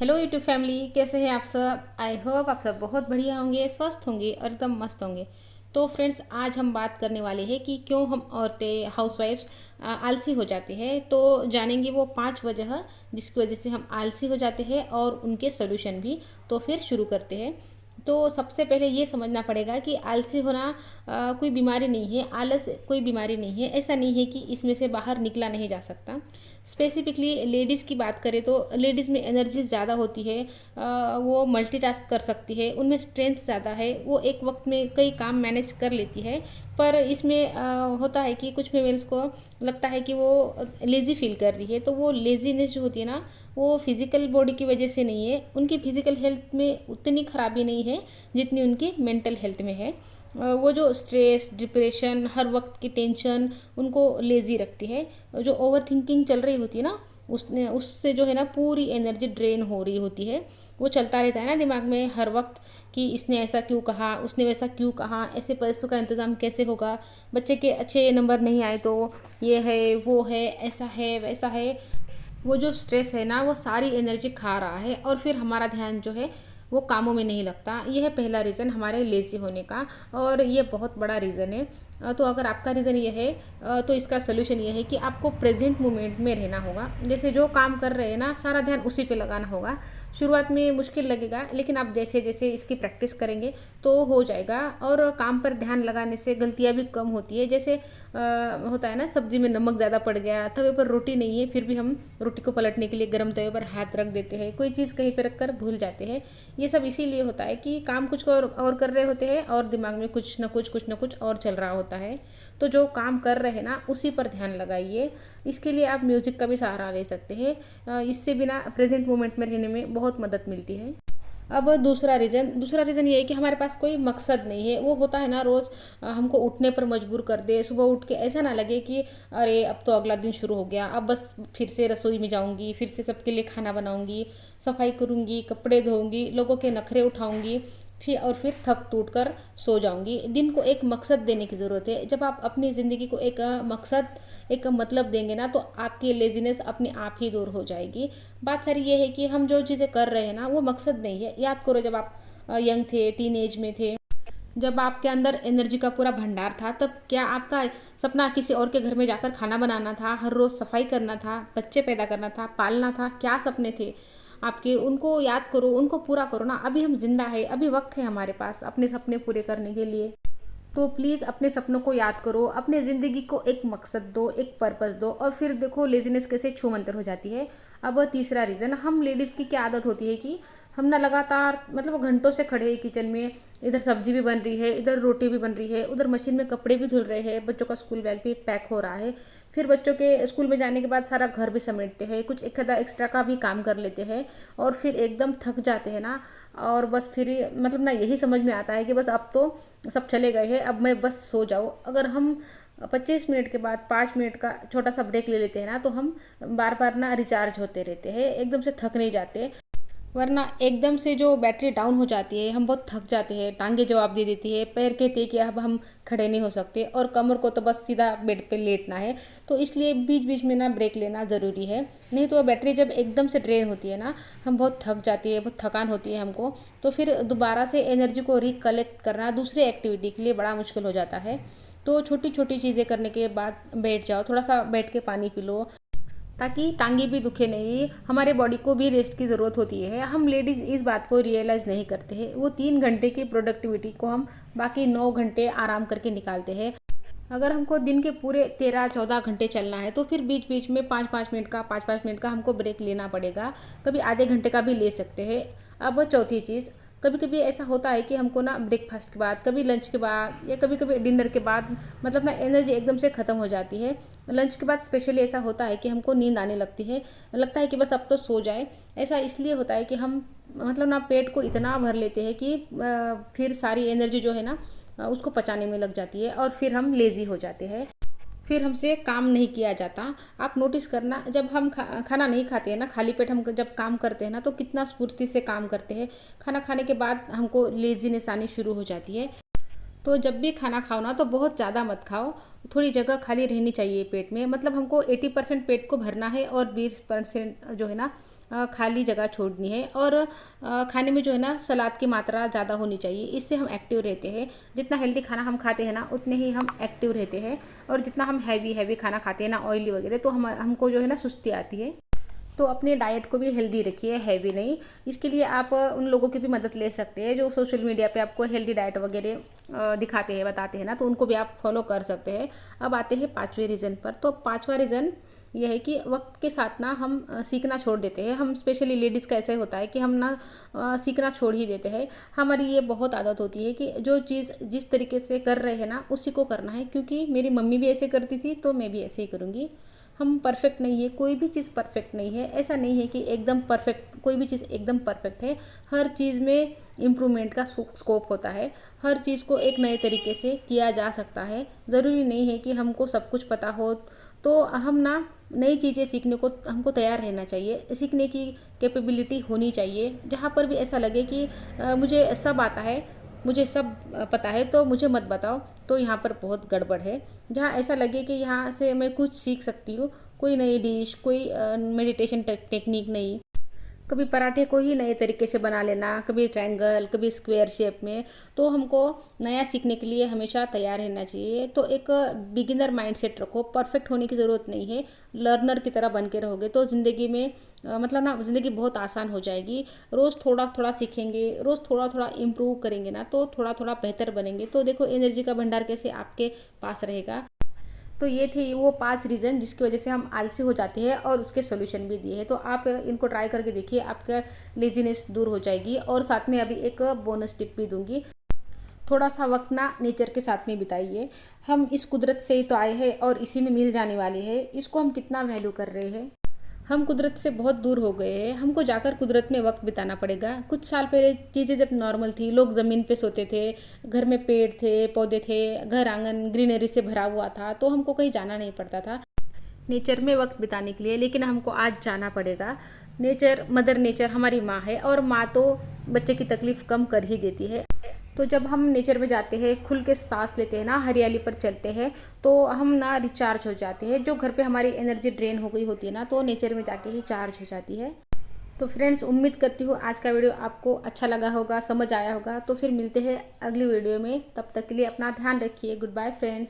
Hello YouTube family, कैसे हैं आप सब। आई होप आप सब बहुत बढ़िया होंगे, स्वस्थ होंगे और एकदम मस्त होंगे। तो फ्रेंड्स, आज हम बात करने वाले हैं कि क्यों हम औरतें हाउसवाइफ्स आलसी हो जाते हैं। तो जानेंगे वो 5 वजह जिसकी वजह से हम आलसी हो जाते हैं और उनके सोल्यूशन भी। तो फिर शुरू करते हैं। तो सबसे पहले ये समझना पड़ेगा कि आलसी होना कोई बीमारी नहीं है। आलस कोई बीमारी नहीं है। ऐसा नहीं है कि इसमें से बाहर निकला नहीं जा सकता। स्पेसिफिकली लेडीज़ की बात करें तो लेडीज़ में एनर्जी ज़्यादा होती है। वो मल्टीटास्क कर सकती है, उनमें स्ट्रेंथ ज़्यादा है, वो एक वक्त में कई काम मैनेज कर लेती है। पर इसमें होता है कि कुछ फीमेल्स को लगता है कि वो लेज़ी फील कर रही है। तो वो लेज़ीनेस जो होती है ना, वो फिज़िकल बॉडी की वजह से नहीं है। उनकी फिज़िकल हेल्थ में उतनी खराबी नहीं है जितनी उनकी मेंटल हेल्थ में है। वो जो स्ट्रेस, डिप्रेशन, हर वक्त की टेंशन उनको लेज़ी रखती है। जो ओवर थिंकिंग चल रही होती है ना, उससे जो है ना पूरी एनर्जी ड्रेन हो रही होती है। वो चलता रहता है ना दिमाग में हर वक्त कि इसने ऐसा क्यों कहा, उसने वैसा क्यों कहा, ऐसे पैसों का इंतज़ाम कैसे होगा, बच्चे के अच्छे नंबर नहीं आए तो ये है वो है, ऐसा है वैसा है। वो जो स्ट्रेस है ना, वो सारी एनर्जी खा रहा है और फिर हमारा ध्यान जो है वो कामों में नहीं लगता। ये है पहला रीज़न हमारे लेज़ी होने का, और ये बहुत बड़ा रीज़न है। तो अगर आपका रीज़न ये है तो इसका सोल्यूशन ये है कि आपको प्रेजेंट मोमेंट में रहना होगा। जैसे जो काम कर रहे हैं ना, सारा ध्यान उसी पे लगाना होगा। शुरुआत में मुश्किल लगेगा, लेकिन आप जैसे जैसे इसकी प्रैक्टिस करेंगे तो हो जाएगा। और काम पर ध्यान लगाने से गलतियाँ भी कम होती है। जैसे होता है ना, सब्जी में नमक ज़्यादा पड़ गया, तवे पर रोटी नहीं है, फिर भी हम रोटी को पलटने के लिए गर्म तवे पर हाथ रख देते हैं, कोई चीज़ कहीं पर रख कर भूल जाते हैं। ये सब इसीलिए होता है कि काम कुछ और कर रहे होते हैं और दिमाग में कुछ न कुछ और चल रहा होता है। तो जो काम कर रहे हैं ना, उसी पर ध्यान लगाइए। इसके लिए आप म्यूजिक का भी सहारा ले सकते हैं। इससे बिना प्रेजेंट मोमेंट में रहने में बहुत मदद मिलती है। अब दूसरा रीज़न ये है कि हमारे पास कोई मकसद नहीं है। वो होता है ना, रोज़ हमको उठने पर मजबूर कर दे। सुबह उठ के ऐसा ना लगे कि अरे अब तो अगला दिन शुरू हो गया, अब बस फिर से रसोई में जाऊंगी, फिर से सबके लिए खाना बनाऊंगी, सफाई करूंगी, कपड़े धोऊंगी, लोगों के नखरे उठाऊंगी, फिर थक टूट कर सो जाऊंगी। दिन को एक मकसद देने की ज़रूरत है। जब आप अपनी ज़िंदगी को एक मकसद, एक मतलब देंगे ना, तो आपकी लेजीनेस अपने आप ही दूर हो जाएगी। बात सारी ये है कि हम जो चीज़ें कर रहे हैं ना, वो मकसद नहीं है। याद करो, जब आप यंग थे, टीन एज में थे, जब आपके अंदर एनर्जी का पूरा भंडार था, तब क्या आपका सपना किसी और के घर में जाकर खाना बनाना था, हर रोज़ सफाई करना था, बच्चे पैदा करना था, पालना था? क्या सपने थे आपके? उनको याद करो, उनको पूरा करो ना। अभी हम जिंदा है, अभी वक्त है हमारे पास अपने सपने पूरे करने के लिए। तो प्लीज़ अपने सपनों को याद करो, अपने ज़िंदगी को एक मकसद दो, एक पर्पस दो, और फिर देखो लेजीनेस कैसे छूमंतर हो जाती है। अब तीसरा रीज़न, हम लेडीज़ की क्या आदत होती है कि हम ना लगातार, मतलब घंटों से खड़े हैं किचन में। इधर सब्जी भी बन रही है, इधर रोटी भी बन रही है, उधर मशीन में कपड़े भी धुल रहे हैं, बच्चों का स्कूल बैग भी पैक हो रहा है। फिर बच्चों के स्कूल में जाने के बाद सारा घर भी समेटते हैं, कुछ एक आधा एक्स्ट्रा का भी काम कर लेते हैं, और फिर एकदम थक जाते हैं ना। और बस फिर मतलब ना यही समझ में आता है कि बस अब तो सब चले गए हैं, अब मैं बस सो जाऊँ। अगर हम 25 मिनट के बाद 5 मिनट का छोटा सा ब्रेक ले लेते हैं ना, तो हम बार बार ना रिचार्ज होते रहते हैं, एकदम से थक नहीं जाते। वरना एकदम से जो बैटरी डाउन हो जाती है, हम बहुत थक जाते हैं, टांगे जवाब दे देती है, पैर कहते हैं कि अब हम खड़े नहीं हो सकते, और कमर को तो बस सीधा बेड पे लेटना है। तो इसलिए बीच बीच में ना ब्रेक लेना ज़रूरी है। नहीं तो बैटरी जब एकदम से ड्रेन होती है ना, हम बहुत थक जाती है, बहुत थकान होती है हमको, तो फिर दोबारा से एनर्जी को रिकलेक्ट करना दूसरी एक्टिविटी के लिए बड़ा मुश्किल हो जाता है। तो छोटी छोटी चीज़ें करने के बाद बैठ जाओ, थोड़ा सा बैठ के पानी पी लो, ताकि टांगे भी दुखे नहीं। हमारे बॉडी को भी रेस्ट की ज़रूरत होती है। हम लेडीज़ इस बात को रियलाइज़ नहीं करते हैं। वो 3 घंटे की प्रोडक्टिविटी को हम बाकी 9 घंटे आराम करके निकालते हैं। अगर हमको दिन के पूरे 13-14 घंटे चलना है, तो फिर बीच बीच में 5-5 मिनट का हमको ब्रेक लेना पड़ेगा। कभी आधे घंटे का भी ले सकते हैं। अब चौथी चीज़, कभी कभी ऐसा होता है कि हमको ना ब्रेकफास्ट के बाद, कभी लंच के बाद, या कभी कभी डिनर के बाद, मतलब ना एनर्जी एकदम से ख़त्म हो जाती है। लंच के बाद स्पेशली ऐसा होता है कि हमको नींद आने लगती है, लगता है कि बस अब तो सो जाए। ऐसा इसलिए होता है कि हम मतलब ना पेट को इतना भर लेते हैं कि फिर सारी एनर्जी जो है ना उसको पचाने में लग जाती है, और फिर हम लेज़ी हो जाते हैं। फिर हमसे काम नहीं किया जाता। आप नोटिस करना, जब हम खाना नहीं खाते हैं ना, खाली पेट हम जब काम करते हैं ना, तो कितना स्फूर्ति से काम करते हैं। खाना खाने के बाद हमको लेजीनेस आनी शुरू हो जाती है। तो जब भी खाना खाओ ना, तो बहुत ज़्यादा मत खाओ, थोड़ी जगह खाली रहनी चाहिए पेट में। मतलब हमको 80% पेट को भरना है, और 20% जो है ना खाली जगह छोड़नी है। और खाने में जो है ना सलाद की मात्रा ज़्यादा होनी चाहिए, इससे हम एक्टिव रहते हैं। जितना हेल्दी खाना हम खाते हैं ना उतने ही हम एक्टिव रहते हैं। और जितना हम हैवी खाना खाते हैं ना, ऑयली वगैरह, तो हमको जो है ना सुस्ती आती है। तो अपने डाइट को भी हेल्दी रखिए, हैवी नहीं। इसके लिए आप उन लोगों की भी मदद ले सकते हैं जो सोशल मीडिया पे आपको हेल्दी डाइट वगैरह दिखाते हैं, बताते हैं ना, तो उनको भी आप फॉलो कर सकते हैं। अब आते हैं पाँचवें रीज़न पर। तो पाँचवा रीज़न यह है कि वक्त के साथ ना हम सीखना छोड़ देते हैं। हम स्पेशली लेडीज़ का ऐसा होता है कि हम ना सीखना छोड़ ही देते हैं। हमारी ये बहुत आदत होती है कि जो चीज़ जिस तरीके से कर रहे हैं ना उसी को करना है, क्योंकि मेरी मम्मी भी ऐसे करती थी तो मैं भी ऐसे ही करूँगी। हम परफेक्ट नहीं है, कोई भी चीज़ परफेक्ट नहीं है। ऐसा नहीं है कि एकदम परफेक्ट, कोई भी चीज़ एकदम परफेक्ट है। हर चीज़ में इम्प्रूवमेंट का स्कोप होता है। हर चीज़ को एक नए तरीके से किया जा सकता है। ज़रूरी नहीं है कि हमको सब कुछ पता हो। तो हम ना नई चीज़ें सीखने को हमको तैयार रहना चाहिए, सीखने की कैपेबिलिटी होनी चाहिए। जहाँ पर भी ऐसा लगे कि मुझे सब आता है, मुझे सब पता है, तो मुझे मत बताओ, तो यहाँ पर बहुत गड़बड़ है। जहाँ ऐसा लगे कि यहाँ से मैं कुछ सीख सकती हूँ, कोई नई डिश, कोई मेडिटेशन टेक्निक नई, कभी पराठे को ही नए तरीके से बना लेना, कभी ट्रायंगल, कभी स्क्वायर शेप में, तो हमको नया सीखने के लिए हमेशा तैयार रहना चाहिए। तो एक बिगिनर माइंडसेट रखो, परफेक्ट होने की ज़रूरत नहीं है। लर्नर की तरह बन के रहोगे तो ज़िंदगी में मतलब ना ज़िंदगी बहुत आसान हो जाएगी। रोज़ थोड़ा थोड़ा सीखेंगे, रोज़ थोड़ा थोड़ा इम्प्रूव करेंगे ना, तो थोड़ा थोड़ा बेहतर बनेंगे। तो देखो एनर्जी का भंडार कैसे आपके पास रहेगा। तो ये थे वो 5 रीज़न जिसकी वजह से हम आलसी हो जाते हैं, और उसके सॉल्यूशन भी दिए हैं। तो आप इनको ट्राई करके देखिए, आपका लेज़ीनेस दूर हो जाएगी। और साथ में अभी एक बोनस टिप भी दूंगी, थोड़ा सा वक्त ना नेचर के साथ में बिताइए। हम इस कुदरत से ही तो आए हैं और इसी में मिल जाने वाले हैं। इसको हम कितना वैल्यू कर रहे हैं। हम कुदरत से बहुत दूर हो गए हैं, हमको जाकर कुदरत में वक्त बिताना पड़ेगा। कुछ साल पहले चीज़ें जब नॉर्मल थी, लोग ज़मीन पे सोते थे, घर में पेड़ थे, पौधे थे, घर आंगन ग्रीनरी से भरा हुआ था, तो हमको कहीं जाना नहीं पड़ता था नेचर में वक्त बिताने के लिए। लेकिन हमको आज जाना पड़ेगा। नेचर, मदर नेचर हमारी माँ है, और माँ तो बच्चे की तकलीफ़ कम कर ही देती है। तो जब हम नेचर में जाते हैं, खुल के सांस लेते हैं ना, हरियाली पर चलते हैं, तो हम ना रिचार्ज हो जाते हैं। जो घर पे हमारी एनर्जी ड्रेन हो गई होती है ना, तो नेचर में जाके ही चार्ज हो जाती है। तो फ्रेंड्स, उम्मीद करती हूँ आज का वीडियो आपको अच्छा लगा होगा, समझ आया होगा। तो फिर मिलते हैं अगली वीडियो में, तब तक के लिए अपना ध्यान रखिए। Goodbye friends.